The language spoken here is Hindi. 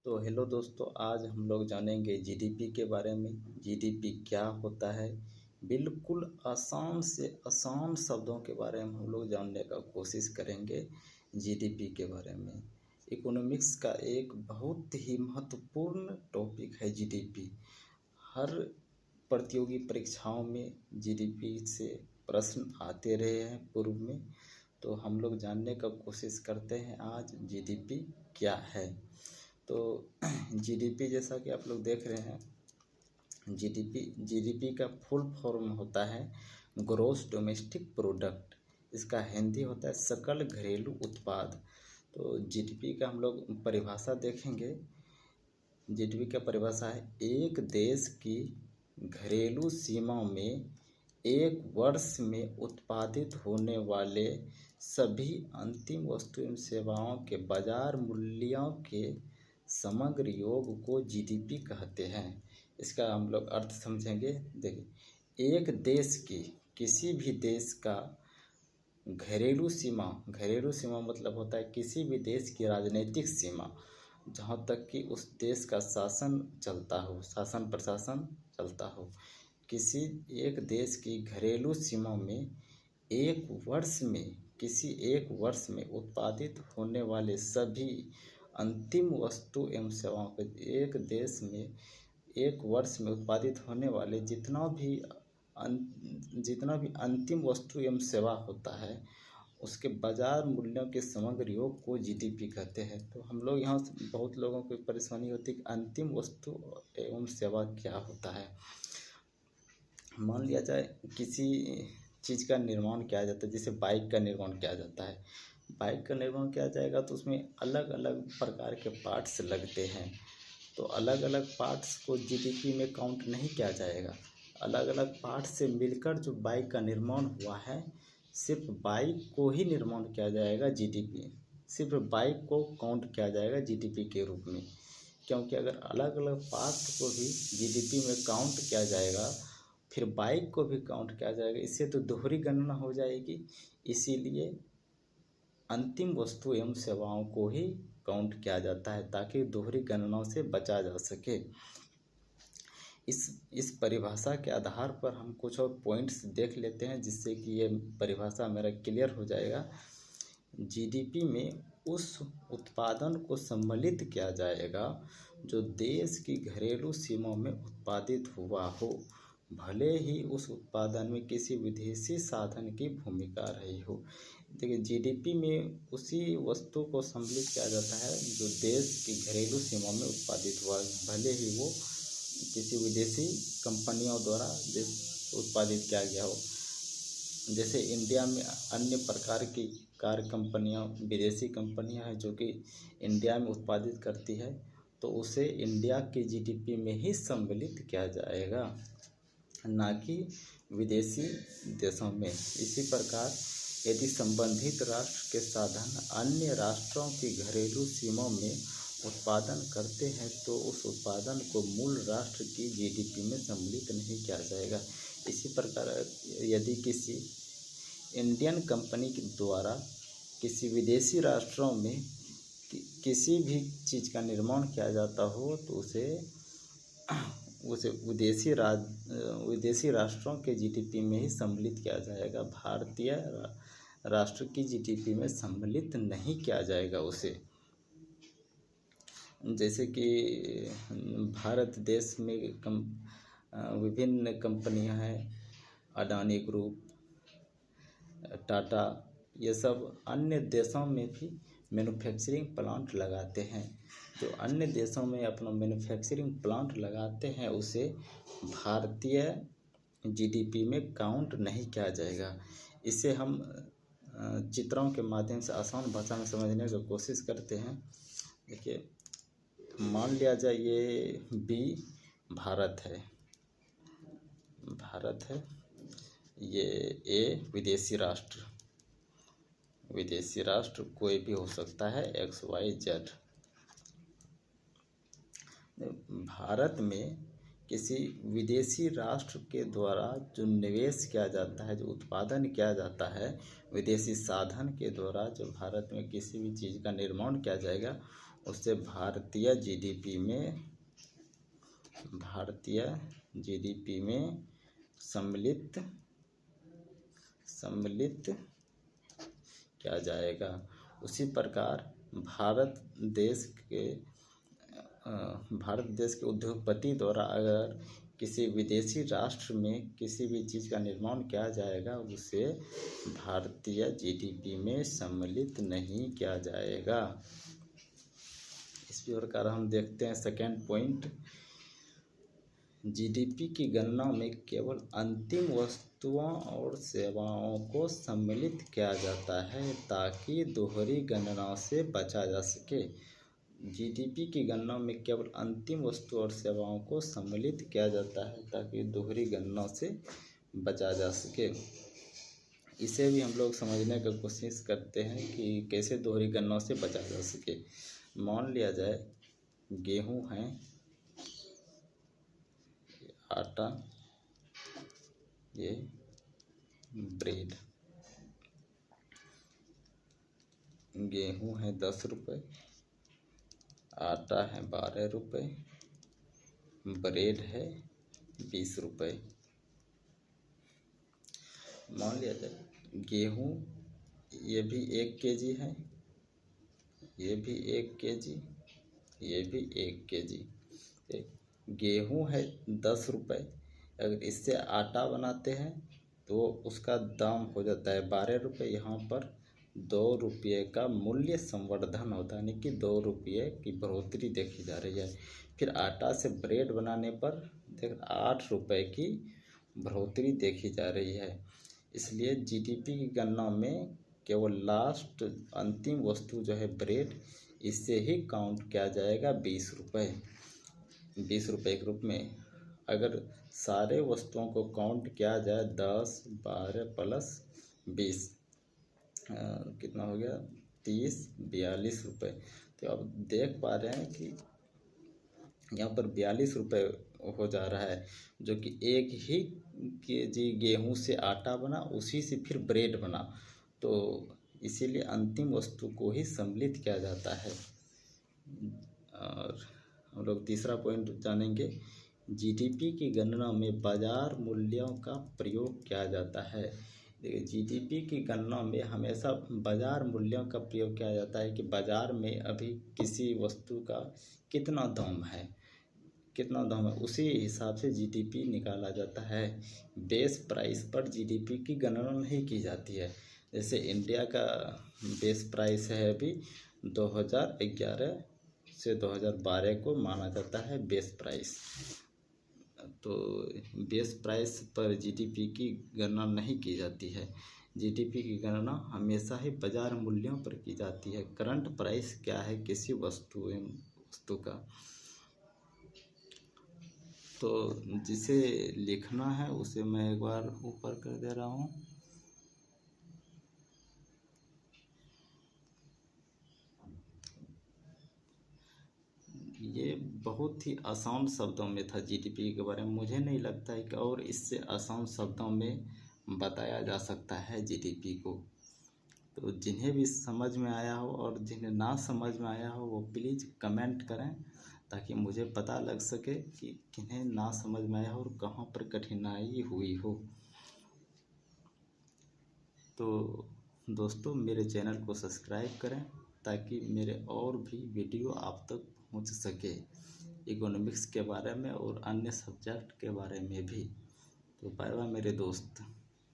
तो हेलो दोस्तों, आज हम लोग जानेंगे जीडीपी के बारे में। जीडीपी क्या होता है, बिल्कुल आसान से आसान शब्दों के बारे में हम लोग जानने का कोशिश करेंगे। जीडीपी के बारे में इकोनॉमिक्स का एक बहुत ही महत्वपूर्ण टॉपिक है जीडीपी। हर प्रतियोगी परीक्षाओं में जीडीपी से प्रश्न आते रहे हैं पूर्व में, तो हम लोग जानने का कोशिश करते हैं आज जीडीपी क्या है। तो जीडीपी जैसा कि आप लोग देख रहे हैं, जीडीपी का फुल फॉर्म होता है ग्रॉस डोमेस्टिक प्रोडक्ट। इसका हिंदी होता है सकल घरेलू उत्पाद। तो जीडीपी का हम लोग परिभाषा देखेंगे। जीडीपी का परिभाषा है एक देश की घरेलू सीमा में एक वर्ष में उत्पादित होने वाले सभी अंतिम वस्तु एवं सेवाओं के बाजार मूल्यों के समग्र योग को जीडीपी कहते हैं। इसका हम लोग अर्थ समझेंगे। देखिए, एक देश की, किसी भी देश का घरेलू सीमा मतलब होता है किसी भी देश की राजनीतिक सीमा, जहाँ तक कि उस देश का शासन चलता हो, शासन प्रशासन चलता हो। किसी एक देश की घरेलू सीमा में किसी एक वर्ष में उत्पादित होने वाले सभी अंतिम वस्तु एवं सेवाओं के, एक देश में एक वर्ष में उत्पादित होने वाले जितना भी अंतिम वस्तु एवं सेवा होता है, उसके बाजार मूल्यों के समग्र योग को जीडीपी कहते हैं। तो हम लोग यहाँ बहुत लोगों को परेशानी होती है कि अंतिम वस्तु एवं सेवा क्या होता है। मान लिया जाए किसी चीज़ का निर्माण किया जाता है, जैसे बाइक का निर्माण किया जाता है। बाइक का निर्माण किया जाएगा तो उसमें अलग अलग प्रकार के पार्ट्स लगते हैं, तो अलग अलग पार्ट्स को जीडीपी में काउंट नहीं किया जाएगा। अलग अलग पार्ट्स से मिलकर जो बाइक का निर्माण हुआ है, सिर्फ बाइक को ही निर्माण किया जाएगा जीडीपी, सिर्फ बाइक को काउंट किया जाएगा जीडीपी के रूप में। क्योंकि अगर अलग अलग पार्ट को भी जीडीपी में काउंट किया जाएगा, फिर बाइक को भी काउंट किया जाएगा, इससे तो दोहरी गणना हो जाएगी। इसीलिए अंतिम वस्तु एवं सेवाओं को ही काउंट किया जाता है, ताकि दोहरी गणनाओं से बचा जा सके। इस परिभाषा के आधार पर हम कुछ और पॉइंट्स देख लेते हैं, जिससे कि ये परिभाषा मेरा क्लियर हो जाएगा। जीडीपी में उस उत्पादन को सम्मिलित किया जाएगा जो देश की घरेलू सीमा में उत्पादित हुआ हो, भले ही उस उत्पादन में किसी विदेशी साधन की भूमिका रही हो। देखिए, जीडीपी में उसी वस्तु को सम्मिलित किया जाता है जो देश की घरेलू सीमा में उत्पादित हुआ, भले ही वो किसी विदेशी कंपनियों द्वारा उत्पादित किया गया हो। जैसे इंडिया में अन्य प्रकार की कार कंपनियां, विदेशी कंपनियां हैं जो कि इंडिया में उत्पादित करती है, तो उसे इंडिया के जीडीपी में ही सम्मिलित किया जाएगा, ना कि विदेशी देशों में। इसी प्रकार यदि संबंधित राष्ट्र के साधन अन्य राष्ट्रों की घरेलू सीमा में उत्पादन करते हैं, तो उस उत्पादन को मूल राष्ट्र की जीडीपी में सम्मिलित नहीं किया जाएगा। इसी प्रकार यदि किसी इंडियन कंपनी के द्वारा किसी विदेशी राष्ट्रों में किसी भी चीज़ का निर्माण किया जाता हो, तो उसे विदेशी राष्ट्रों के जीडीपी में ही सम्मिलित किया जाएगा, भारतीय राष्ट्र की जीडीपी में सम्मिलित नहीं किया जाएगा उसे। जैसे कि भारत देश में विभिन्न कंपनियां हैं, अडानी ग्रुप, टाटा, ये सब अन्य देशों में भी मैन्युफैक्चरिंग प्लांट लगाते हैं। जो अन्य देशों में अपना मैन्युफैक्चरिंग प्लांट लगाते हैं, उसे भारतीय जीडीपी में काउंट नहीं किया जाएगा। इसे हम चित्रों के माध्यम से आसान भाषा में समझने की कोशिश करते हैं। देखिए, मान लिया जाए ये बी भारत है, ये ए विदेशी राष्ट्र कोई भी हो सकता है, XYZ। भारत में किसी विदेशी राष्ट्र के द्वारा जो निवेश किया जाता है, जो उत्पादन किया जाता है, विदेशी साधन के द्वारा जो भारत में किसी भी चीज़ का निर्माण किया जाएगा, उससे भारतीय जीडीपी में सम्मिलित किया जाएगा। उसी प्रकार भारत देश के उद्योगपति द्वारा अगर किसी विदेशी राष्ट्र में किसी भी चीज़ का निर्माण किया जाएगा, उसे भारतीय जीडीपी में सम्मिलित नहीं किया जाएगा। इस प्रकार हम देखते हैं सेकेंड पॉइंट, जीडीपी की गणना में केवल अंतिम वस्तुओं और सेवाओं को सम्मिलित किया जाता है ताकि दोहरी गणना से बचा जा सके। जीडीपी की गणना में केवल अंतिम वस्तु और सेवाओं को सम्मिलित किया जाता है ताकि दोहरी गणना से बचा जा सके। इसे भी हम लोग समझने की कोशिश करते हैं कि कैसे दोहरी गणना से बचा जा सके। मान लिया जाए गेहूं है, आटा, ये ब्रेड। गेहूं है 10 रुपये, आटा है 12 रुपये, ब्रेड है 20 रुपये। मान लिया जाए गेहूं ये भी 1 केजी है, ये भी 1 केजी, ये भी 1 केजी। गेहूं है 10 रुपये, अगर इससे आटा बनाते हैं तो उसका दाम हो जाता है 12 रुपये। यहाँ पर 2 रुपये का मूल्य संवर्धन होता है, यानी कि 2 रुपये की बढ़ोतरी देखी जा रही है। फिर आटा से ब्रेड बनाने पर 8 रुपये की बढ़ोतरी देखी जा रही है। इसलिए जीडीपी की गणना में केवल लास्ट अंतिम वस्तु जो है ब्रेड, इससे ही काउंट किया जाएगा 20 रुपये के रूप में। अगर सारे वस्तुओं को काउंट किया जाए 10, 12 प्लस 20 कितना हो गया 30, 42 रुपये। तो अब देख पा रहे हैं कि यहाँ पर 42 रुपये हो जा रहा है, जो कि 1 ही केजी गेहूं से आटा बना, उसी से फिर ब्रेड बना। तो इसीलिए अंतिम वस्तु को ही सम्मिलित किया जाता है। और हम लोग तीसरा पॉइंट जानेंगे, जीडीपी की गणना में बाजार मूल्यों का प्रयोग किया जाता है। देखिए, जीडीपी की गणना में हमेशा बाजार मूल्यों का प्रयोग किया जाता है कि बाजार में अभी किसी वस्तु का कितना दाम है, उसी हिसाब से जीडीपी निकाला जाता है। बेस प्राइस पर जीडीपी की गणना नहीं की जाती है। जैसे इंडिया का बेस प्राइस है अभी 2011 से 2012 को माना जाता है बेस प्राइस। तो बेस प्राइस पर जीडीपी की गणना नहीं की जाती है। जीडीपी की गणना हमेशा ही बाजार मूल्यों पर की जाती है। करंट प्राइस क्या है किसी वस्तु का, तो जिसे लिखना है उसे मैं एक बार ऊपर कर दे रहा हूँ। ये बहुत ही आसान शब्दों में था जीडीपी के बारे में। मुझे नहीं लगता है कि और इससे आसान शब्दों में बताया जा सकता है जीडीपी को। तो जिन्हें भी समझ में आया हो और जिन्हें ना समझ में आया हो वो प्लीज़ कमेंट करें, ताकि मुझे पता लग सके कि किन्हें ना समझ में आया हो और कहाँ पर कठिनाई हुई हो। तो दोस्तों, मेरे चैनल को सब्सक्राइब करें ताकि मेरे और भी वीडियो आप तक पहुंच सके, इकोनॉमिक्स के बारे में और अन्य सब्जेक्ट के बारे में भी। तो बाय बाय मेरे दोस्त।